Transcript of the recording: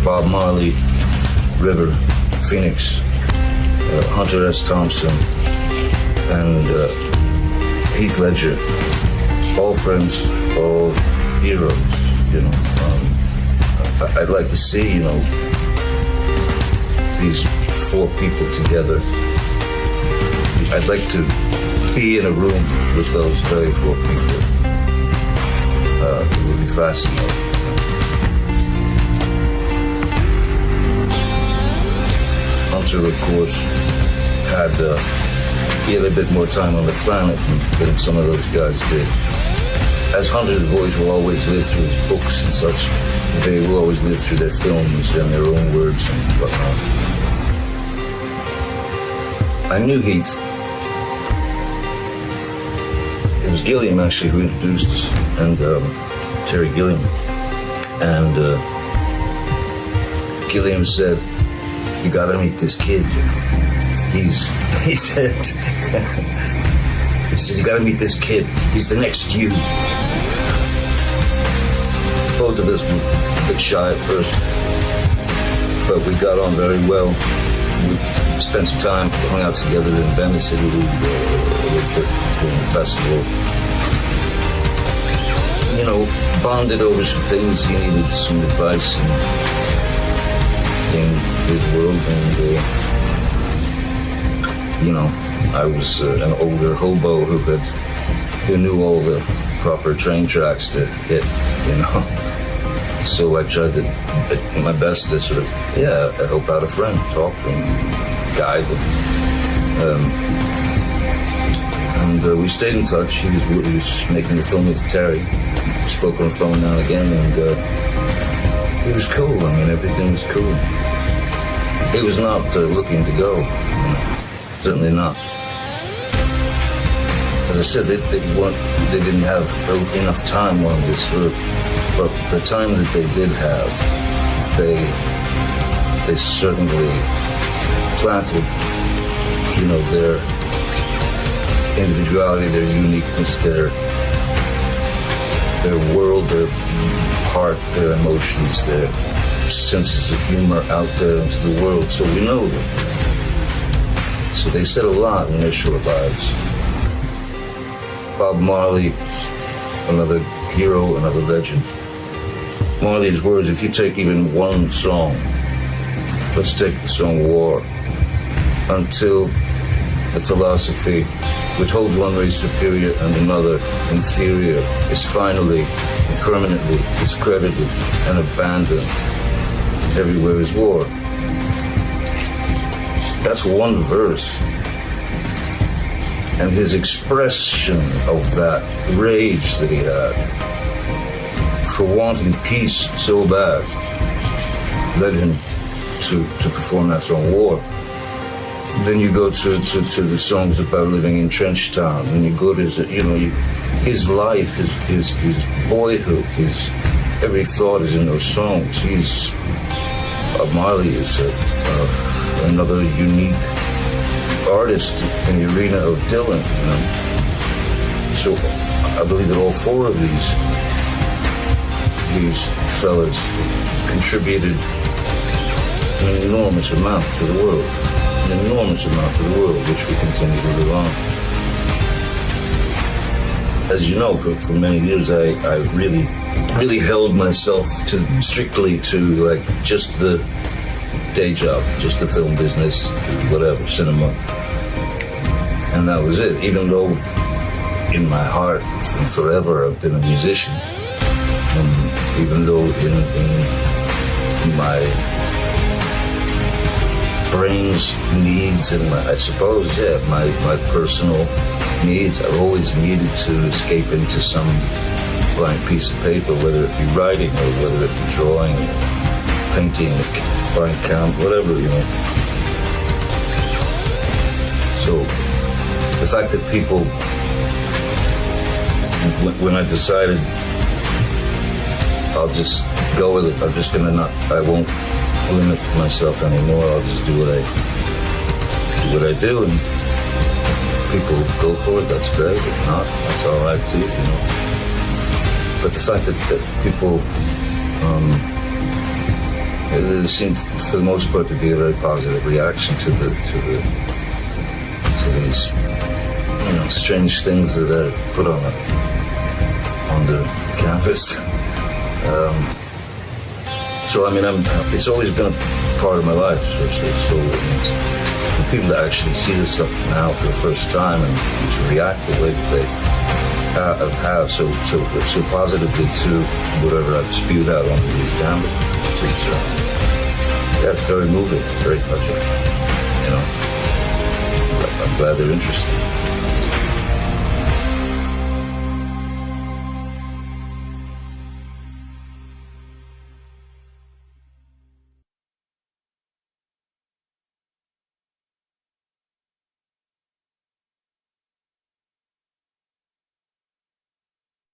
Bob Marley, River, Phoenix, Hunter S. Thompson, and Heath Ledger. All friends, all heroes, you know. I'd like to see, you know, these four people together. I'd like to be in a room with those very four people. It would be fascinating. Hunter, of course, he had a bit more time on the planet than some of those guys did. As Hunter's voice will always live through his books and such, they will always live through their films and their own words and whatnot. I knew Heath. It was Gilliam, actually, who introduced us, and Terry Gilliam. And Gilliam said, "You gotta meet this kid. He said, you gotta meet this kid. He's the next you." Both of us were a bit shy at first, but we got on very well. We spent some time, hung out together in Venice, Italy, a little bit during the festival. You know, bonded over some things. He needed some advice in his world, and you know, I was an older hobo who knew all the proper train tracks to hit, you know. So I tried to do my best to sort of, help out a friend, talk to him, guide him. And we stayed in touch. He was making the film with Terry. We spoke on the phone now and again, and it was cool. I mean, everything was cool. He was not looking to go. Certainly not. As I said, they didn't have enough time on this earth, but the time that they did have, they certainly planted, you know, their individuality, their uniqueness, their world, their heart, their emotions, their senses of humor out there into the world, so we know them. So they said a lot in their short lives. Bob Marley, another hero, another legend. Marley's words, if you take even one song, let's take the song War, until the philosophy which holds one race superior and another inferior is finally and permanently discredited and abandoned. Everywhere is war. That's one verse. And his expression of that rage that he had for wanting peace so bad led him to perform that song, War. Then you go to the songs about living in Trench Town, and you go to his life, his boyhood, every thought is in those songs. Marley is another unique artist in the arena of Dylan, you know. So I believe that all four of these fellas contributed an enormous amount to the world. Which we continue to live on. As you know, for many years, I really held myself strictly to like just the day job, just the film business, whatever, cinema. And that was it, even though in my heart and forever I've been a musician. And even though in my brain's needs and my personal needs, I've always needed to escape into some blank piece of paper, whether it be writing or whether it be drawing, or painting, blank count, whatever, you know. So the fact that people, when I decided I'll just go with it, I won't limit myself anymore, I'll just do what I do, and if people go for it, that's great. If not, that's all right too, you know. But the fact that people There seemed, for the most part, to be a very positive reaction to these, strange things that I put on the canvas. So, it's always been a part of my life. So for people to actually see this stuff now for the first time and to react the way that they have so positively to whatever I've spewed out on these canvases, it's very moving, very touching. I'm glad they're interested.